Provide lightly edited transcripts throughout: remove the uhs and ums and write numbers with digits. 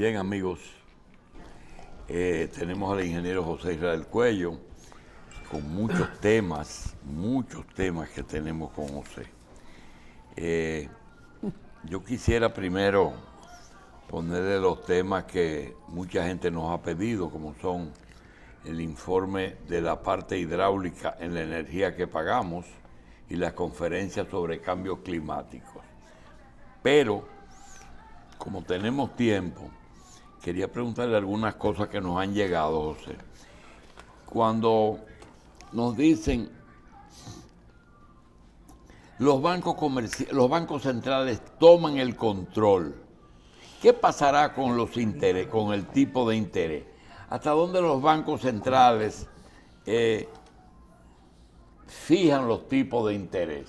Bien, amigos, tenemos al ingeniero José Israel Cuello con muchos temas que tenemos con José. Yo quisiera primero ponerle los temas que mucha gente nos ha pedido, como son el informe de la parte hidráulica en la energía que pagamos y las conferencias sobre cambios climáticos. Pero, como tenemos tiempo, quería preguntarle algunas cosas que nos han llegado, José. Cuando nos dicen los bancos centrales toman el control, ¿qué pasará con los intereses, con el tipo de interés? ¿Hasta dónde los bancos centrales fijan los tipos de interés?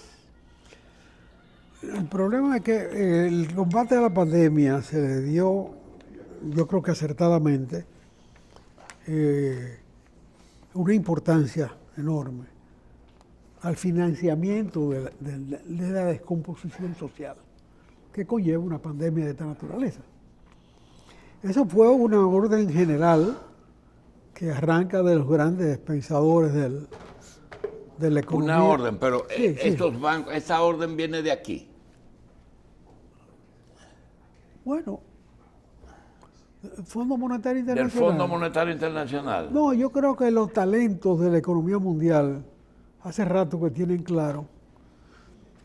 El problema es que el combate a la pandemia se le dio, yo creo que acertadamente, una importancia enorme al financiamiento de la descomposición social que conlleva una pandemia de esta naturaleza. Eso fue una orden general que arranca de los grandes pensadores de la economía. Una orden, pero Sí, estos sí. bancos, esa orden viene de aquí. Bueno, el Fondo Monetario Del Internacional. Fondo Monetario Internacional. No, yo creo que los talentos de la economía mundial hace rato que tienen claro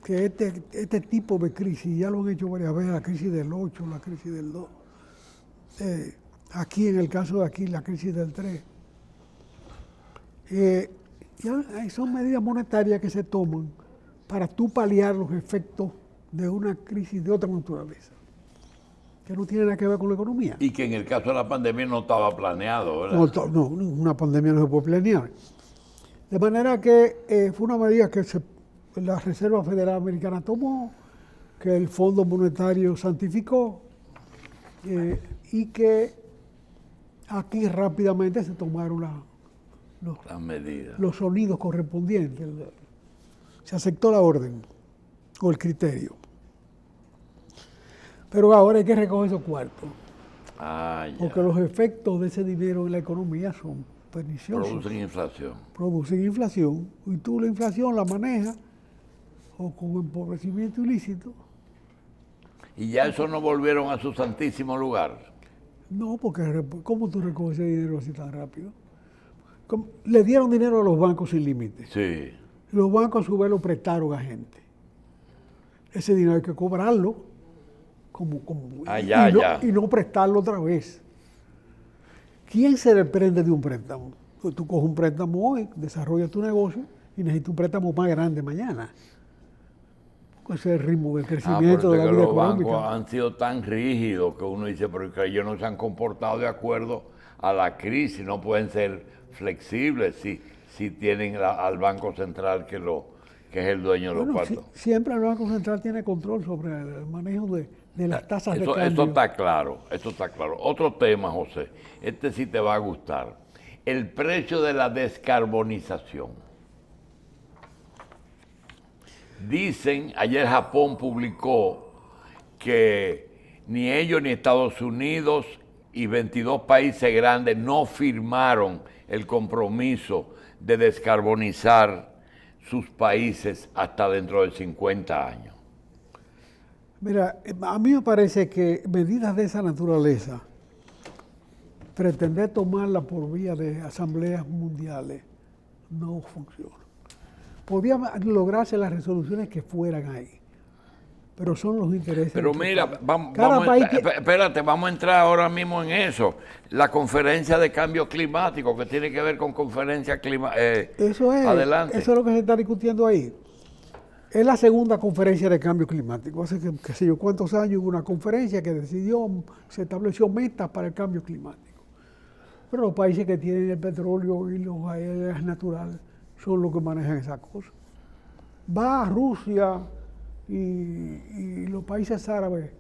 que este tipo de crisis, ya lo han hecho varias veces, la crisis del 8, la crisis del 2, aquí en el caso de aquí, la crisis del 3, ya son medidas monetarias que se toman para tú paliar los efectos de una crisis de otra naturaleza, que no tiene nada que ver con la economía. Y que en el caso de la pandemia no estaba planeado, ¿verdad? No, una pandemia no se puede planear. De manera que fue una medida que la Reserva Federal Americana tomó, que el Fondo Monetario santificó y que aquí rápidamente se tomaron Las medidas. los sonidos correspondientes. Se aceptó la orden o el criterio. Pero ahora hay que recoger esos cuartos, Ah, ya. porque los efectos de ese dinero en la economía son perniciosos. Producen inflación. Producen inflación, y tú la inflación la manejas o con empobrecimiento ilícito. Y ya eso no volvieron a su santísimo lugar. No, porque ¿cómo tú recoges ese dinero así tan rápido? Le dieron dinero a los bancos sin límites. Sí. Los bancos a su vez lo prestaron a gente. Ese dinero hay que cobrarlo y no prestarlo otra vez. ¿Quién se desprende de un préstamo? Pues tú coges un préstamo hoy, desarrollas tu negocio y necesitas un préstamo más grande mañana. Ese es el ritmo del crecimiento de la vida los económica. bancos han sido tan rígidos que uno dice, pero que ellos no se han comportado de acuerdo a la crisis, no pueden ser flexibles si tienen al Banco Central que es el dueño de los cuartos. Siempre el Banco Central tiene control sobre el manejo de las tasas de cambio. Esto está claro. Otro tema, José, este sí te va a gustar. El precio de la descarbonización. Dicen, ayer Japón publicó que ni ellos ni Estados Unidos y 22 países grandes no firmaron el compromiso de descarbonizar sus países hasta dentro de 50 años. Mira, a mí me parece que medidas de esa naturaleza, pretender tomarlas por vía de asambleas mundiales, no funciona. Podían lograrse las resoluciones que fueran ahí, pero son los intereses. Pero mira, espérate, vamos a entrar ahora mismo en eso. La conferencia de cambio climático, que tiene que ver con conferencia climática. Adelante. Eso es lo que se está discutiendo ahí. Es la segunda conferencia de cambio climático. Hace qué sé yo cuántos años hubo una conferencia que se estableció metas para el cambio climático. Pero los países que tienen el petróleo y los gas naturales son los que manejan esas cosas. Va a Rusia y los países árabes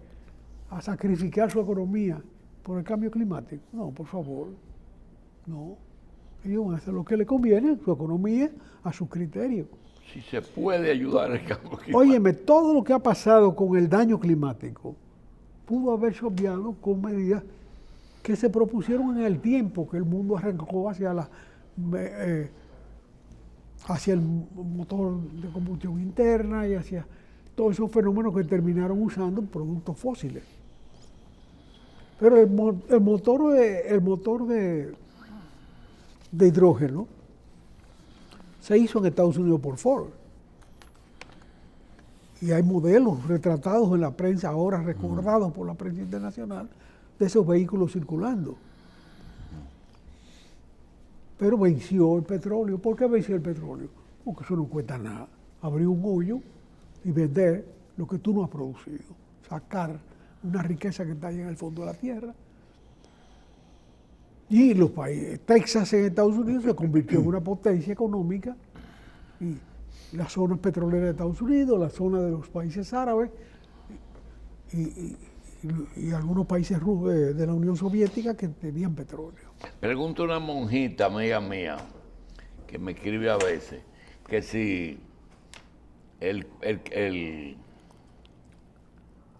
a sacrificar su economía por el cambio climático. No, por favor, no. Ellos van a hacer lo que les conviene, su economía, a su criterio. Si se puede ayudar al cambio climático. Óyeme, todo lo que ha pasado con el daño climático pudo haberse obviado con medidas que se propusieron en el tiempo que el mundo arrancó hacia el motor de combustión interna y hacia todos esos fenómenos que terminaron usando productos fósiles. Pero el motor de hidrógeno se hizo en Estados Unidos por Ford. Y hay modelos retratados en la prensa, ahora recordados por la prensa internacional, de esos vehículos circulando. Pero venció el petróleo. ¿Por qué venció el petróleo? Porque eso no cuesta nada. Abrir un hoyo y vender lo que tú no has producido. Sacar una riqueza que está ahí en el fondo de la tierra. Y los países, Texas en Estados Unidos se convirtió en una potencia económica, y las zonas petroleras de Estados Unidos, la zona de los países árabes y algunos países de la Unión Soviética que tenían petróleo. Pregunta una monjita amiga mía que me escribe a veces que si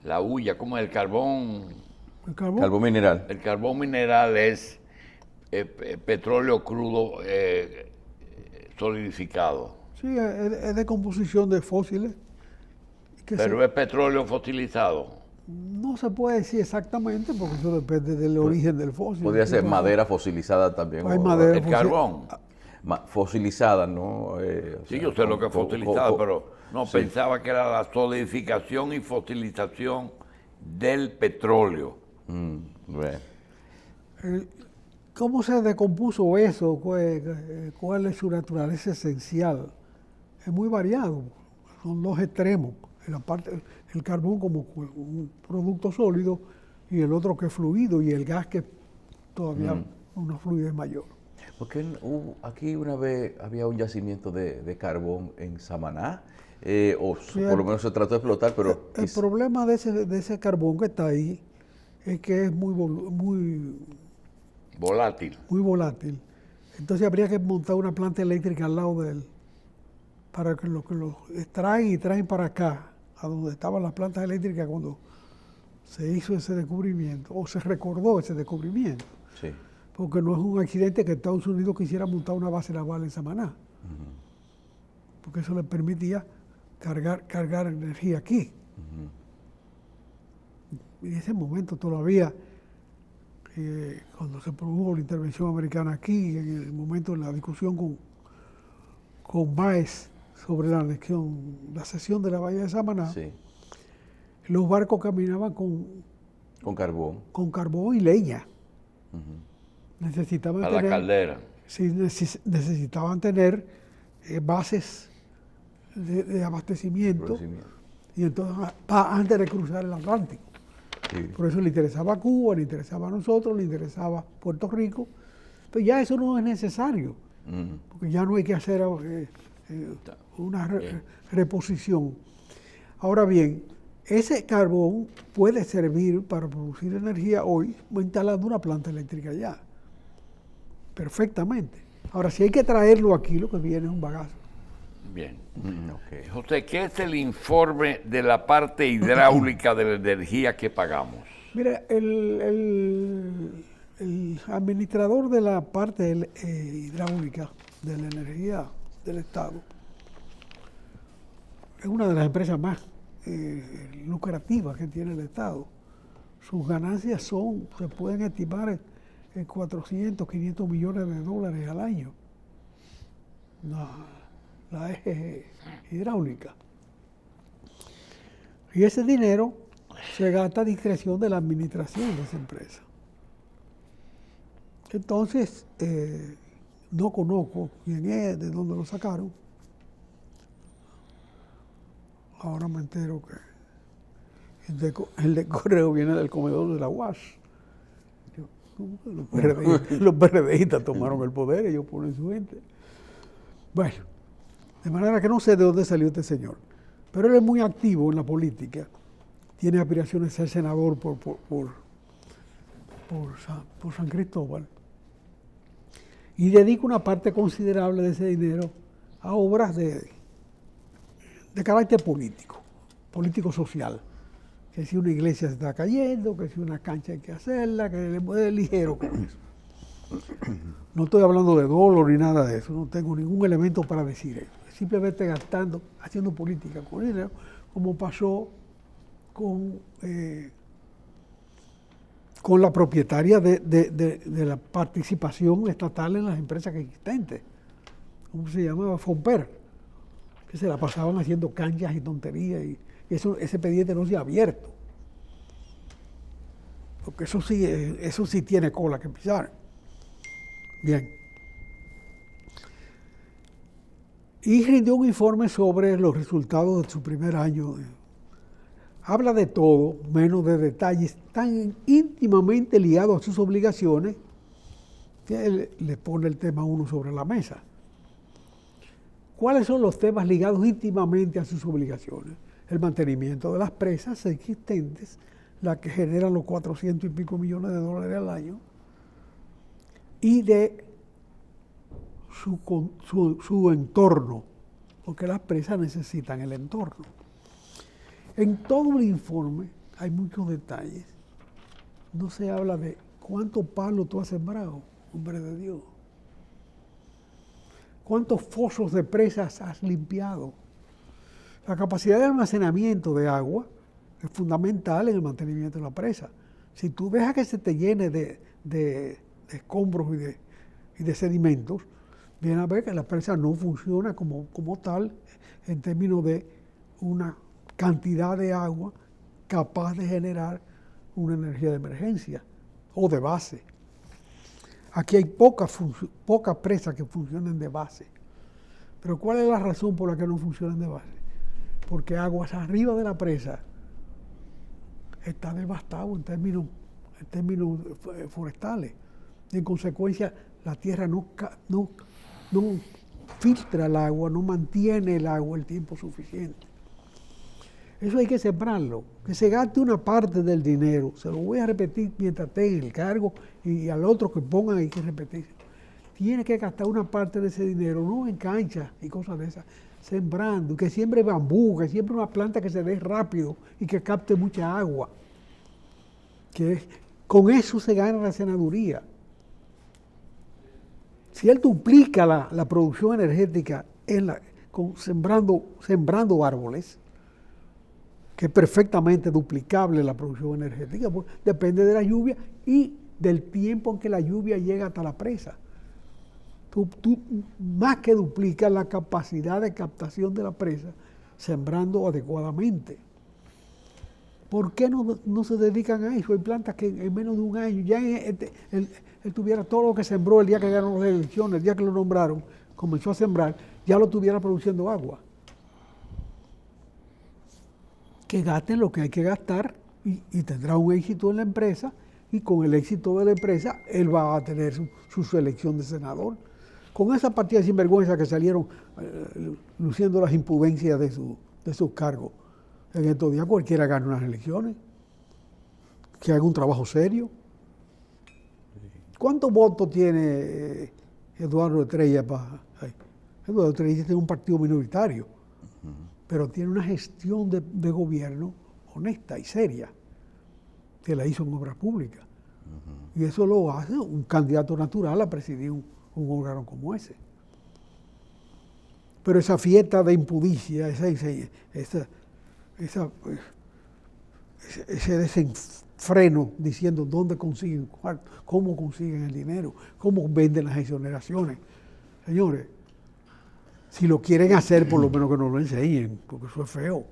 la hulla, como el carbón. ¿El carbón? Carbón mineral. El carbón mineral es petróleo crudo solidificado. Sí, es de composición de fósiles. Pero es petróleo fosilizado. No se puede decir exactamente porque eso depende del origen del fósil. Podría ser madera fosilizada también. Hay madera el carbón. Fosilizada, ¿no? Sí, yo sé lo que es fosilizada, pero no sí. Pensaba que era la solidificación y fosilización del petróleo. Bueno. ¿Cómo se decompuso eso? ¿Cuál es su naturaleza esencial? Es muy variado. Son dos extremos. El carbón como un producto sólido y el otro que es fluido, y el gas que todavía una fluidez mayor. Porque aquí una vez había un yacimiento de carbón en Samaná, sí, por lo menos se trató de explotar, pero... El problema de ese carbón que está ahí es que es muy volátil. Muy volátil. Entonces habría que montar una planta eléctrica al lado de él para que lo extraen y traen para acá, a donde estaban las plantas eléctricas cuando se hizo ese descubrimiento, o se recordó ese descubrimiento. Sí. Porque no es un accidente que Estados Unidos quisiera montar una base naval en Samaná. Porque eso le permitía cargar energía aquí. Y en ese momento todavía, cuando se produjo la intervención americana aquí, en el momento de la discusión con Báez sobre la anexión, la cesión de la bahía de Samaná, sí, los barcos caminaban con carbón y leña. Necesitaban la caldera. Sí, necesitaban tener bases de abastecimiento. Y entonces, antes de cruzar el Atlántico. Sí. Por eso le interesaba a Cuba, le interesaba a nosotros, le interesaba a Puerto Rico. Pero ya eso no es necesario, porque ya no hay que hacer una reposición. Ahora bien, ese carbón puede servir para producir energía hoy, instalando una planta eléctrica allá. Perfectamente. Ahora, si hay que traerlo aquí, lo que viene es un bagazo. Bien. Okay. José, ¿qué es el informe de la parte hidráulica de la energía que pagamos? Mira, el administrador de la parte hidráulica de la energía del Estado es una de las empresas más lucrativas que tiene el Estado. Sus ganancias se pueden estimar en 400, 500 millones de dólares al año. La eje hidráulica. Y ese dinero se gasta a discreción de la administración de esa empresa. Entonces, no conozco quién es, de dónde lo sacaron. Ahora me entero que el de correo viene del comedor de la UAS. Los PRDistas tomaron el poder, ellos ponen su gente. Bueno, de manera que no sé de dónde salió este señor, pero él es muy activo en la política, tiene aspiraciones de ser senador por San Cristóbal, y dedica una parte considerable de ese dinero a obras de carácter político social, que si una iglesia se está cayendo, que si una cancha hay que hacerla, que es ligero con eso. No estoy hablando de dólar ni nada de eso, no tengo ningún elemento para decir eso. Simplemente gastando, haciendo política con dinero, como pasó con la propietaria de la participación estatal en las empresas existentes. ¿Cómo se llamaba? Fomper, que se la pasaban haciendo canchas y tonterías, y ese expediente no se ha abierto. Porque eso sí tiene cola que pisar. Bien. Y rindió un informe sobre los resultados de su primer año. Habla de todo, menos de detalles tan íntimamente ligados a sus obligaciones, que él le pone el tema 1 sobre la mesa. ¿Cuáles son los temas ligados íntimamente a sus obligaciones? El mantenimiento de las presas existentes, las que generan los 400 y pico millones de dólares al año, y de su entorno, porque las presas necesitan el entorno. En todo el informe hay muchos detalles. No se habla de cuántos palos tú has sembrado, hombre de Dios. ¿Cuántos fosos de presas has limpiado? La capacidad de almacenamiento de agua es fundamental en el mantenimiento de la presa. Si tú dejas que se te llene de escombros y de sedimentos, viene a ver que la presa no funciona como tal en términos de una cantidad de agua capaz de generar una energía de emergencia o de base. Aquí hay pocas presas que funcionan de base. Pero ¿cuál es la razón por la que no funcionan de base? Porque aguas arriba de la presa está devastado en términos forestales. Y en consecuencia, la tierra no filtra el agua, no mantiene el agua el tiempo suficiente. Eso hay que sembrarlo, que se gaste una parte del dinero. Se lo voy a repetir mientras esté en el cargo y al otro que pongan hay que repetir. Tiene que gastar una parte de ese dinero, no en canchas y cosas de esas, sembrando, que siembre bambú, que siembre una planta que se dé rápido y que capte mucha agua. Con eso se gana la senaduría. Si él duplica la producción energética sembrando árboles, que es perfectamente duplicable la producción energética, pues depende de la lluvia y del tiempo en que la lluvia llega hasta la presa. Tú más que duplicas la capacidad de captación de la presa sembrando adecuadamente. ¿Por qué no se dedican a eso? Hay plantas que en menos de un año, ya él tuviera todo lo que sembró el día que ganó las elecciones, el día que lo nombraron, comenzó a sembrar, ya lo tuviera produciendo agua. Que gasten lo que hay que gastar y tendrá un éxito en la empresa, y con el éxito de la empresa él va a tener su selección de senador. Con esa partida de sinvergüenza que salieron luciendo las impudencias de sus cargos, en estos días cualquiera gana unas elecciones, que haga un trabajo serio. ¿Cuántos votos tiene Eduardo Estrella? Eduardo Estrella tiene un partido minoritario, pero tiene una gestión de gobierno honesta y seria, que la hizo en obras públicas. Y eso lo hace un candidato natural a presidir un órgano como ese. Pero esa fiesta de impudicia, ese desenfreno diciendo dónde consiguen, cómo consiguen el dinero, cómo venden las exoneraciones. Señores, si lo quieren hacer, por lo menos que no lo enseñen, porque eso es feo.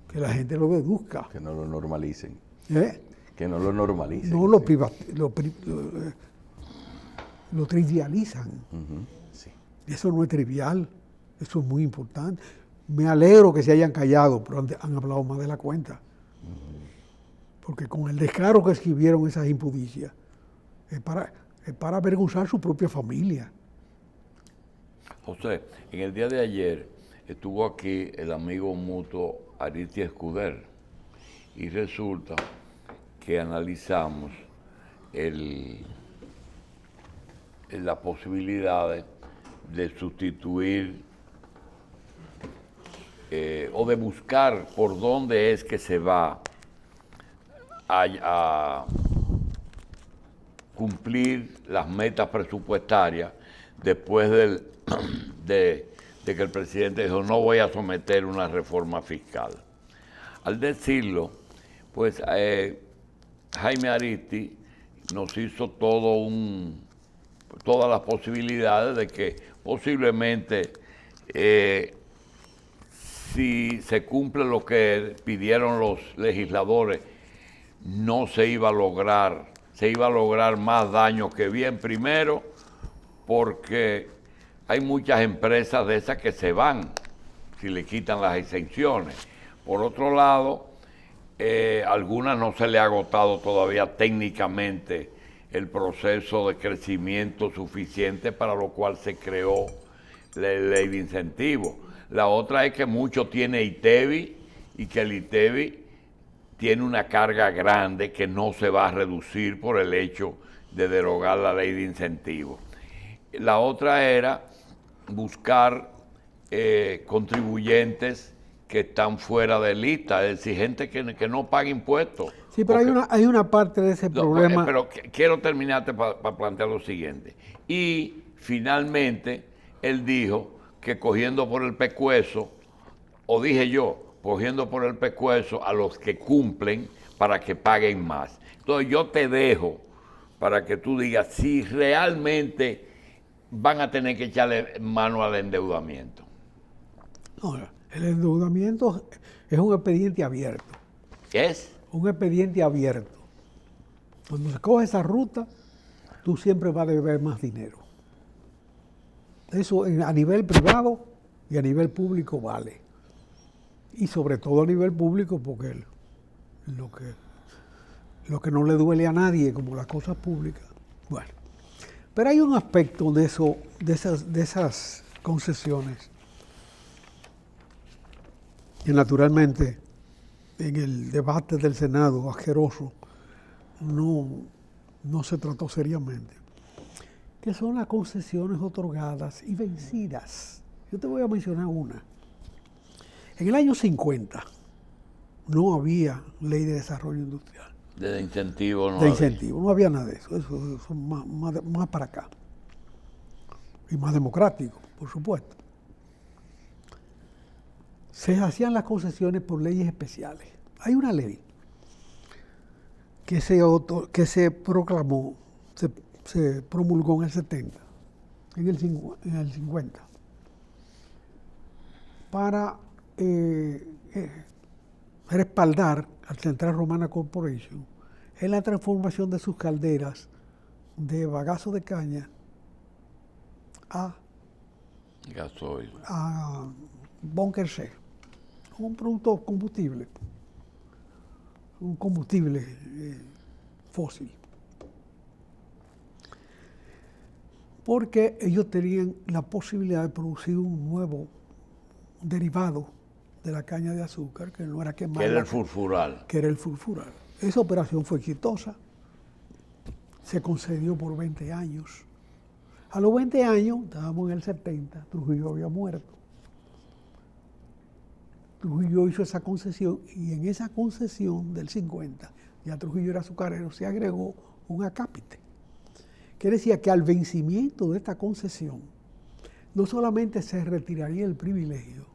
Que la gente lo deduzca. Que no lo normalicen. ¿Eh? Que no lo normalicen. No lo trivializan. Sí. Eso no es trivial, eso es muy importante. Me alegro que se hayan callado, pero han hablado más de la cuenta. Porque con el descaro que escribieron esas impudicias, es para avergonzar su propia familia. José, en el día de ayer estuvo aquí el amigo mutuo Ariti Escuder y resulta que analizamos la posibilidad de sustituir o de buscar por dónde es que se va a cumplir las metas presupuestarias después de que el presidente dijo no voy a someter una reforma fiscal. Al decirlo, pues Jaime Aristi nos hizo todas las posibilidades de que posiblemente si se cumple lo que pidieron los legisladores, no se iba a lograr más daño que bien, primero porque hay muchas empresas de esas que se van si le quitan las exenciones. Por otro lado, algunas no se le ha agotado todavía técnicamente el proceso de crecimiento suficiente para lo cual se creó la ley de incentivos. La otra es que mucho tiene ITEVI y que el ITEVI tiene una carga grande que no se va a reducir por el hecho de derogar la ley de incentivos. La otra era buscar contribuyentes que están fuera de lista, es decir, gente que no paga impuestos. Sí, pero hay una parte de ese problema. Pero quiero terminarte para plantear lo siguiente. Y finalmente, él dijo que cogiendo por el pescuezo, o dije yo, cogiendo por el pescuezo a los que cumplen para que paguen más. Entonces yo te dejo para que tú digas si realmente van a tener que echarle mano al endeudamiento. No, el endeudamiento es un expediente abierto. ¿Es? Un expediente abierto. Cuando se coge esa ruta, tú siempre vas a deber más dinero. Eso a nivel privado y a nivel público vale. Y sobre todo a nivel público porque lo que no le duele a nadie como las cosas públicas. Bueno, pero hay un aspecto de esas concesiones que naturalmente en el debate del Senado asqueroso no se trató seriamente, que son las concesiones otorgadas y vencidas. Yo te voy a mencionar una. En el año 50 no había ley de desarrollo industrial. De incentivo no de incentivo, no había nada de eso. Eso es más para acá. Y más democrático, por supuesto. Se hacían las concesiones por leyes especiales. Hay una ley que se proclamó, se promulgó en el 70, en el 50, para respaldar al Central Romana Corporation en la transformación de sus calderas de bagazo de caña a gasoil, a búnker C, un producto combustible, un combustible fósil. Porque ellos tenían la posibilidad de producir un nuevo derivado de la caña de azúcar, que no era quemada. que era el furfural. Que era el furfural. Esa operación fue exitosa, se concedió por 20 años. A los 20 años, estábamos en el 70, Trujillo había muerto. Trujillo hizo esa concesión y en esa concesión del 50, ya Trujillo era azucarero, se agregó un acápite, que decía que al vencimiento de esta concesión, no solamente se retiraría el privilegio,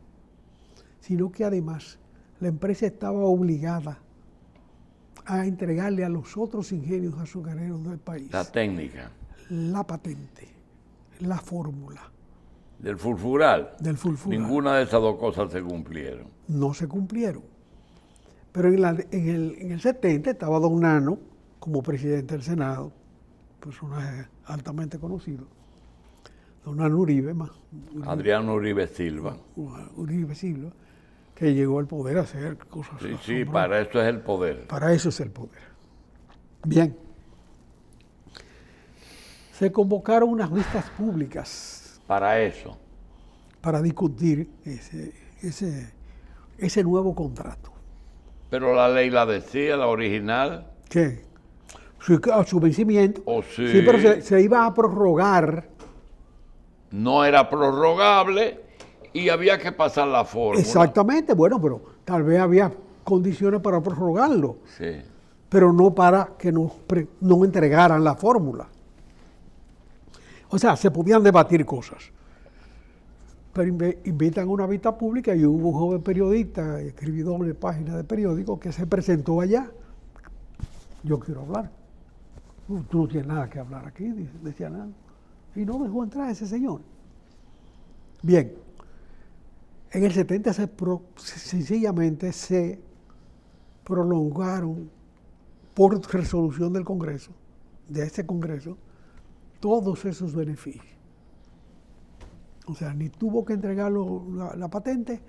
sino que además la empresa estaba obligada a entregarle a los otros ingenios azucareros del país La técnica. la patente, la fórmula Del furfural. del furfural. Ninguna de esas dos cosas se cumplieron. No se cumplieron. Pero en el 70 estaba Don Nano como presidente del Senado, personaje altamente conocido. Don Nano Uribe, Adriano Uribe Silva. Uribe Silva, que llegó al poder a hacer cosas. Sí, asombrosas. para eso es el poder. Para eso es el poder. Bien. Se convocaron unas vistas públicas Para eso. para discutir ese nuevo contrato. Pero la ley la decía, la original. ¿Qué? Su vencimiento. ¿O sí? Sí, pero se iba a prorrogar. No era prorrogable Y había que pasar la fórmula. Exactamente, bueno, pero tal vez había condiciones para prorrogarlo, Sí. pero no para que no entregaran la fórmula. O sea, se podían debatir cosas. Pero invitan a una vista pública y hubo un joven periodista, escribidor de páginas de periódico, que se presentó allá. Yo quiero hablar. Tú no tienes nada que hablar aquí, decía nada. Y no dejó entrar ese señor. Bien, en el 70 sencillamente se prolongaron por resolución del Congreso, de ese Congreso, todos esos beneficios. O sea, ni tuvo que entregar la patente,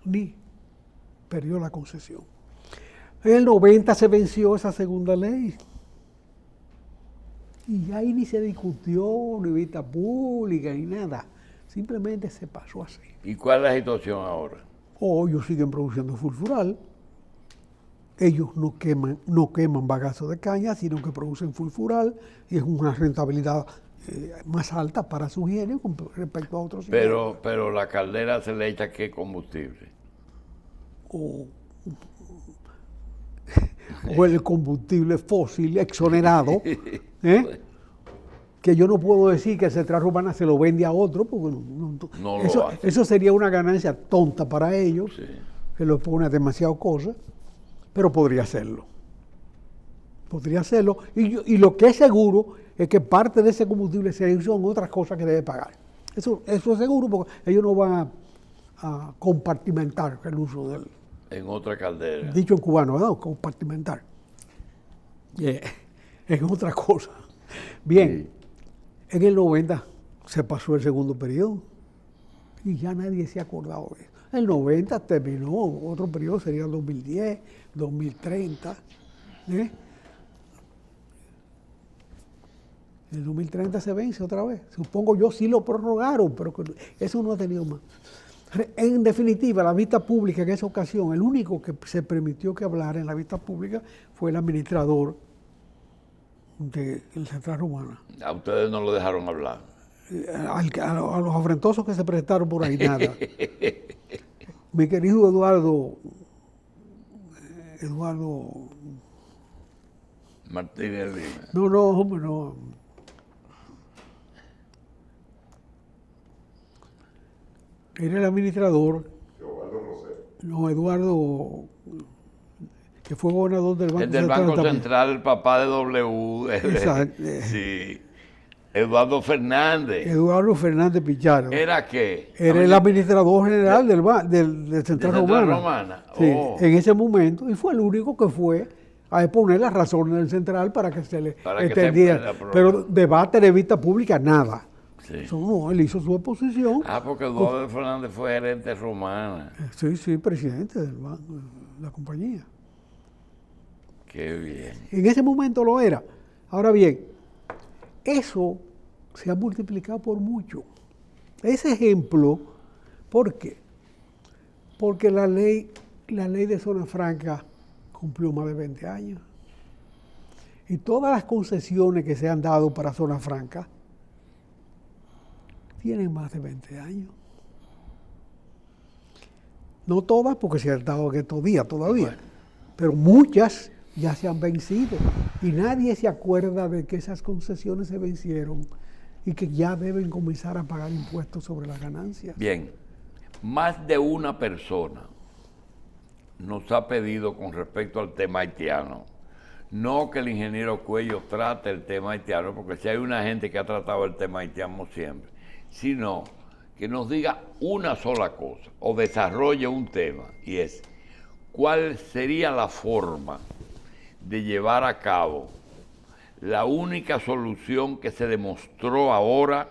ni perdió la concesión. En el 90 se venció esa segunda ley. Y ahí ni se discutió, ni vista pública, ni nada. Simplemente se pasó así. ¿Y cuál es la situación ahora? O ellos siguen produciendo fulfural. Ellos no queman bagazo de caña, sino que producen fulfural y es una rentabilidad más alta para su higiene con respecto a otros. Pero la caldera se le echa ¿qué combustible? O el combustible fósil exonerado, que yo no puedo decir que el Central Romana se lo vende a otro, porque eso sería una ganancia tonta para ellos, sí, que lo pone a demasiado cosas, pero podría hacerlo. Podría hacerlo, y lo que es seguro es que parte de ese combustible son otras cosas que debe pagar. Eso es seguro, porque ellos no van a compartimentar el uso del... En otra caldera. Dicho en cubano, ¿no? Compartimentar. Es otra cosa. Bien, en el 90 se pasó el segundo periodo y ya nadie se ha acordado de eso. El 90 terminó, otro periodo sería el 2010, 2030. El 2030 se vence otra vez. Supongo yo sí lo prorrogaron, pero eso no ha tenido más. En definitiva, la vista pública en esa ocasión, el único que se permitió que hablara en la vista pública fue el administrador del Central Romana. A ustedes no lo dejaron hablar. A los afrentosos que se prestaron por ahí, nada. Mi querido Eduardo Martínez Lima. No, hombre, no. Era el administrador. Eduardo, que fue gobernador del Banco Central. El del Banco Central, el papá de W. Exacto. Sí. Eduardo Fernández. Eduardo Fernández Picharo. ¿Era qué? Era el administrador general del Central Romana. Sí, en ese momento, y fue el único que fue a exponer las razones del Central para que se le entendiera. Pero debate de vista pública, nada. Sí. Eso no, él hizo su oposición. Porque Eduardo Fernández fue gerente Romana. Sí, presidente de la compañía. Qué bien. En ese momento lo era. Ahora bien, eso se ha multiplicado por mucho. Ese ejemplo, ¿por qué? Porque la ley de zona franca cumplió más de 20 años. Y todas las concesiones que se han dado para zona franca tienen más de 20 años. No todas, porque se han dado en estos días todavía, pero muchas ya se han vencido y nadie se acuerda de que esas concesiones se vencieron y que ya deben comenzar a pagar impuestos sobre las ganancias. Bien, más de una persona nos ha pedido con respecto al tema haitiano, no que el ingeniero Cuello trate el tema haitiano, porque si hay una gente que ha tratado el tema haitiano siempre, sino que nos diga una sola cosa o desarrolle un tema, y es cuál sería la forma de llevar a cabo la única solución que se demostró ahora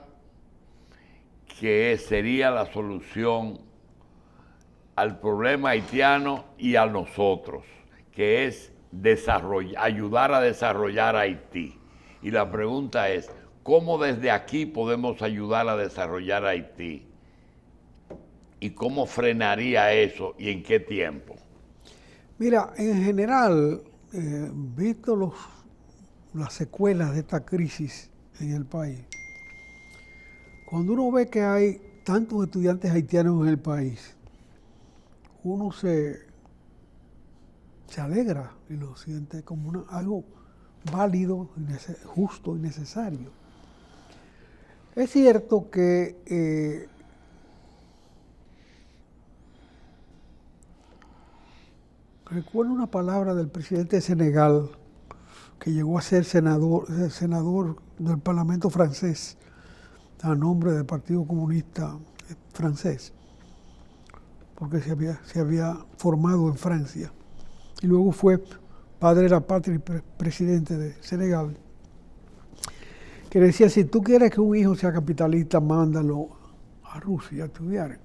que sería la solución al problema haitiano y a nosotros, que es ayudar a desarrollar Haití. Y la pregunta es, ¿cómo desde aquí podemos ayudar a desarrollar Haití? ¿Y cómo frenaría eso y en qué tiempo? Mira, en general, visto las secuelas de esta crisis en el país, cuando uno ve que hay tantos estudiantes haitianos en el país, uno se alegra y lo siente como algo válido, justo y necesario. Es cierto que recuerdo una palabra del presidente de Senegal, que llegó a ser senador del Parlamento francés, a nombre del Partido Comunista francés, porque se había formado en Francia. Y luego fue padre de la patria y presidente de Senegal, que decía, si tú quieres que un hijo sea capitalista, mándalo a Rusia a estudiar.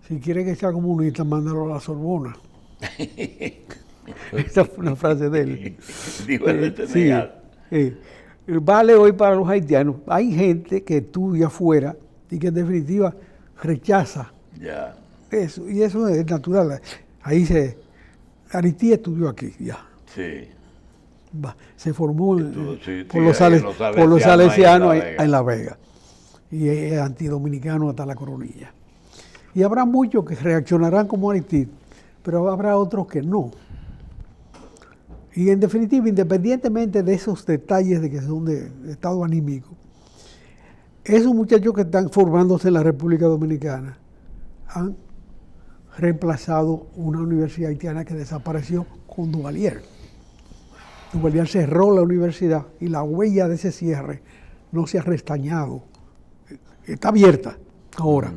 Si quieres que sea comunista, mándalo a la Sorbona. Esa fue una frase de él. Dijo el de Senegal. Sí. Vale hoy para los haitianos. Hay gente que estudia afuera y que en definitiva rechaza eso. Y eso es natural. Ahí Arití estudió aquí, ya. Sí. Se formó por los salesianos salesianos en La Vega. Y es antidominicano hasta la coronilla. Y habrá muchos que reaccionarán como Arití, pero habrá otros que no. Y en definitiva, independientemente de esos detalles de que son de estado anímico, esos muchachos que están formándose en la República Dominicana han reemplazado una universidad haitiana que desapareció con Duvalier. Duvalier cerró la universidad y la huella de ese cierre no se ha restañado. Está abierta ahora,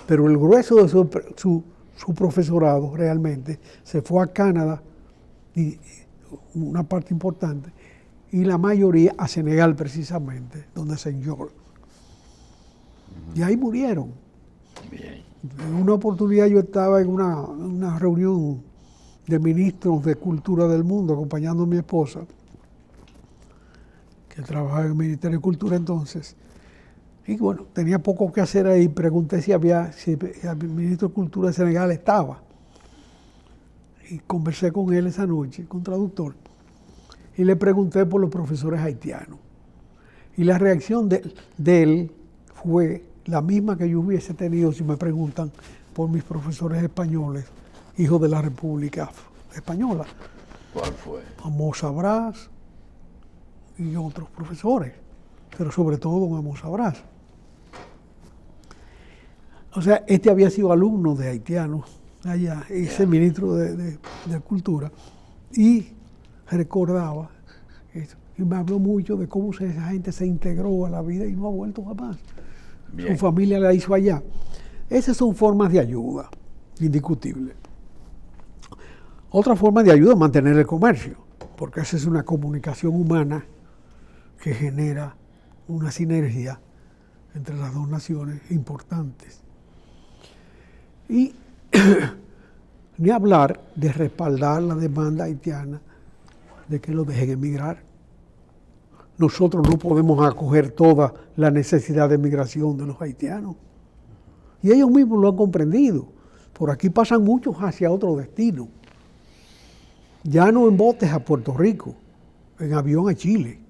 pero el grueso de su profesorado realmente se fue a Canadá, y una parte importante, y la mayoría a Senegal precisamente, donde se George. Y ahí murieron. Bien. En una oportunidad yo estaba en una reunión de ministros de cultura del mundo, acompañando a mi esposa, que trabajaba en el Ministerio de Cultura entonces. Y bueno, tenía poco que hacer ahí, pregunté si el ministro de Cultura de Senegal estaba. Y conversé con él esa noche, con traductor, y le pregunté por los profesores haitianos. Y la reacción de él fue la misma que yo hubiese tenido si me preguntan por mis profesores españoles, hijos de la República Española. ¿Cuál fue? Amos Sabrás y otros profesores, pero sobre todo don Amos Sabrás. O sea, este había sido alumno de haitianos allá, ese ministro de Cultura, y recordaba eso. Y me habló mucho de cómo esa gente se integró a la vida y no ha vuelto jamás. Bien. Su familia la hizo allá. Esas son formas de ayuda, indiscutible. Otra forma de ayuda es mantener el comercio, porque esa es una comunicación humana que genera una sinergia entre las dos naciones importantes. Y ni hablar de respaldar la demanda haitiana de que lo dejen emigrar. Nosotros no podemos acoger toda la necesidad de migración de los haitianos. Y ellos mismos lo han comprendido. Por aquí pasan muchos hacia otro destino. Ya no en botes a Puerto Rico, en avión a Chile.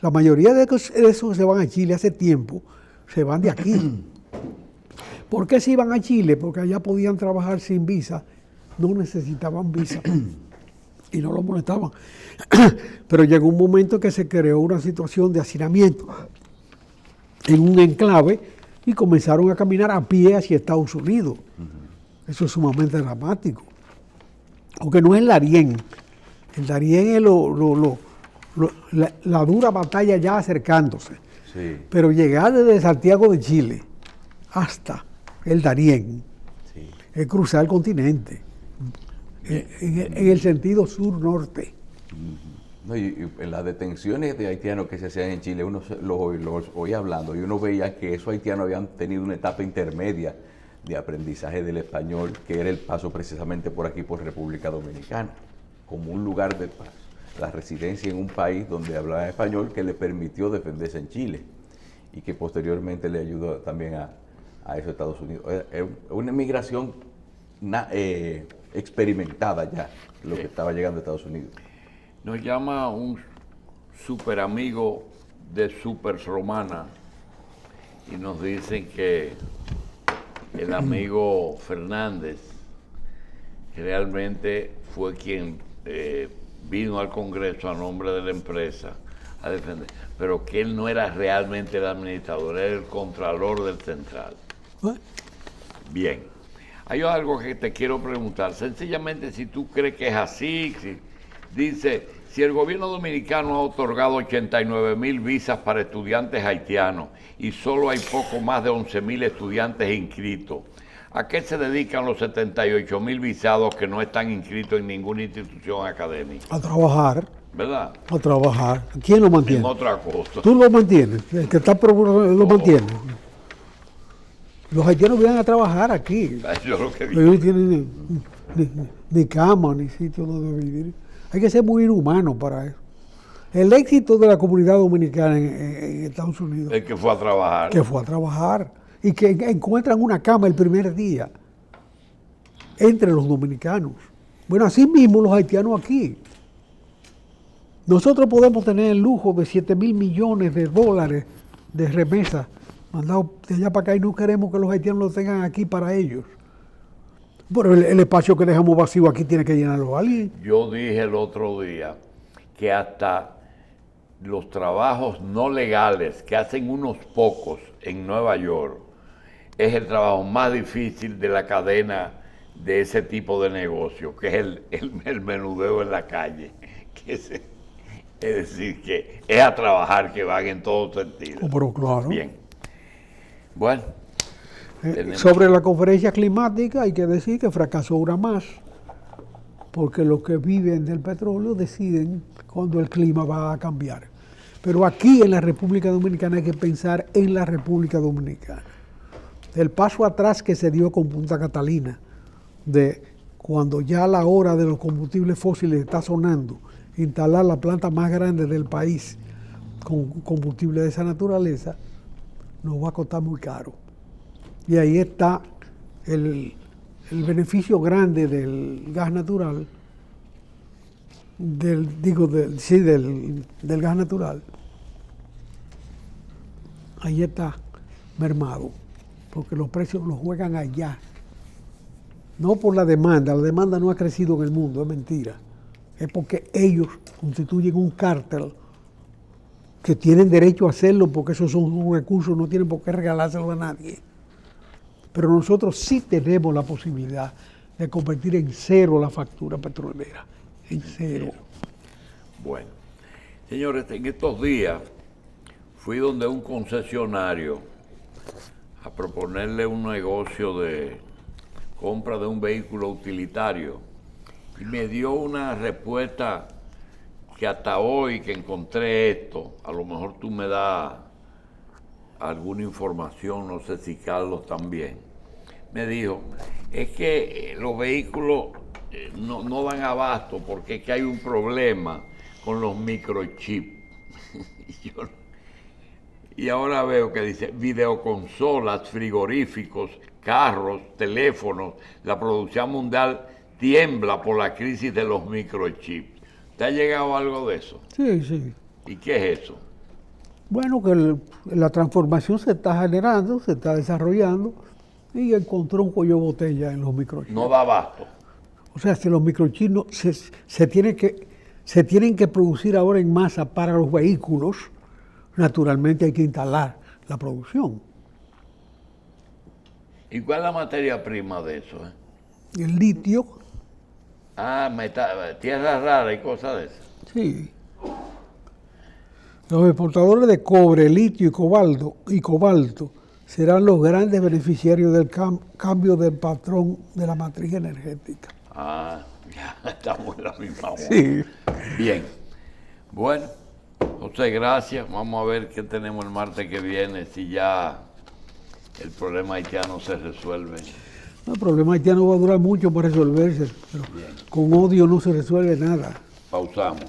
La mayoría de esos que se van a Chile hace tiempo, se van de aquí. ¿Por qué se iban a Chile? Porque allá podían trabajar sin visa, no necesitaban visa y no lo molestaban. Pero llegó un momento que se creó una situación de hacinamiento en un enclave y comenzaron a caminar a pie hacia Estados Unidos. Eso es sumamente dramático. Aunque no es el Darién. El Darién es la dura batalla ya acercándose. Sí. Pero llegar desde Santiago de Chile hasta el Darién es cruzar el continente en el sentido sur-norte. No, y en las detenciones de haitianos que se hacían en Chile, uno los oía hablando y uno veía que esos haitianos habían tenido una etapa intermedia de aprendizaje del español, que era el paso precisamente por aquí, por República Dominicana, como un lugar de paz, la residencia en un país donde hablaban español que le permitió defenderse en Chile y que posteriormente le ayudó también a esos Estados Unidos. Es una migración experimentada ya, lo que estaba llegando a Estados Unidos. Nos llama un super amigo de Super Romana y nos dicen que el amigo Fernández realmente fue quien vino al Congreso a nombre de la empresa a defender, pero que él no era realmente el administrador, era el contralor del central. Bien, hay algo que te quiero preguntar, sencillamente si tú crees que es así, dice, si el gobierno dominicano ha otorgado 89,000 visas para estudiantes haitianos y solo hay poco más de 11,000 estudiantes inscritos, ¿a qué se dedican los 78,000 visados que no están inscritos en ninguna institución académica? A trabajar. ¿Verdad? A trabajar. ¿Quién lo mantiene? En otra cosa. Tú lo mantienes. El que está lo mantiene. Los haitianos vienen a trabajar aquí. Yo lo que Ellos no tienen ni cama, ni sitio donde vivir. Hay que ser muy inhumano para eso. El éxito de la comunidad dominicana en Estados Unidos. El que fue a trabajar. Que fue a trabajar. Y que encuentran una cama el primer día. Entre los dominicanos. Bueno, así mismo los haitianos aquí. Nosotros podemos tener el lujo de 7,000 millones de dólares de remesas mandados de allá para acá y no queremos que los haitianos lo tengan aquí para ellos. Pero el espacio que dejamos vacío aquí tiene que llenarlo alguien. Yo dije el otro día que hasta los trabajos no legales que hacen unos pocos en Nueva York es el trabajo más difícil de la cadena de ese tipo de negocio, que es el menudeo en la calle. Es decir, que es a trabajar que van en todo sentido. Oh, pero claro. Bien. Bueno. Sobre la conferencia climática hay que decir que fracasó una más, porque los que viven del petróleo deciden cuándo el clima va a cambiar. Pero aquí en la República Dominicana hay que pensar en la República Dominicana. El paso atrás que se dio con Punta Catalina, de cuando ya la hora de los combustibles fósiles está sonando, instalar la planta más grande del país con combustible de esa naturaleza, nos va a costar muy caro. Y ahí está el beneficio grande del gas natural, del gas natural. Ahí está mermado, porque los precios los juegan allá. No por la demanda no ha crecido en el mundo, es mentira. Es porque ellos constituyen un cártel que tienen derecho a hacerlo porque esos son sus recursos, no tienen por qué regalárselo a nadie. Pero nosotros sí tenemos la posibilidad de convertir en cero la factura petrolera, en cero. Bueno, señores, en estos días fui donde un concesionario a proponerle un negocio de compra de un vehículo utilitario y me dio una respuesta que hasta hoy que encontré esto, a lo mejor tú me das alguna información, no sé si Carlos también, me dijo, es que los vehículos no dan abasto porque es que hay un problema con los microchips. Y ahora veo que dice videoconsolas, frigoríficos, carros, teléfonos, la producción mundial tiembla por la crisis de los microchips. ¿Te ha llegado algo de eso? Sí, sí. ¿Y qué es eso? Bueno, que la transformación se está generando, se está desarrollando y encontró un cuello de botella en los microchips. No da abasto. O sea, si los microchips se tienen que producir ahora en masa para los vehículos, naturalmente hay que instalar la producción. ¿Y cuál es la materia prima de eso? El litio. Tierra rara y cosas de esas. Sí. Los exportadores de cobre, litio y cobalto serán los grandes beneficiarios del cambio del patrón de la matriz energética. Ya estamos en la misma hora. Sí. Bien. Bueno, José, gracias. Vamos a ver qué tenemos el martes que viene, si ya el problema haitiano se resuelve. El problema haitiano va a durar mucho para resolverse, pero con odio no se resuelve nada. Pausamos.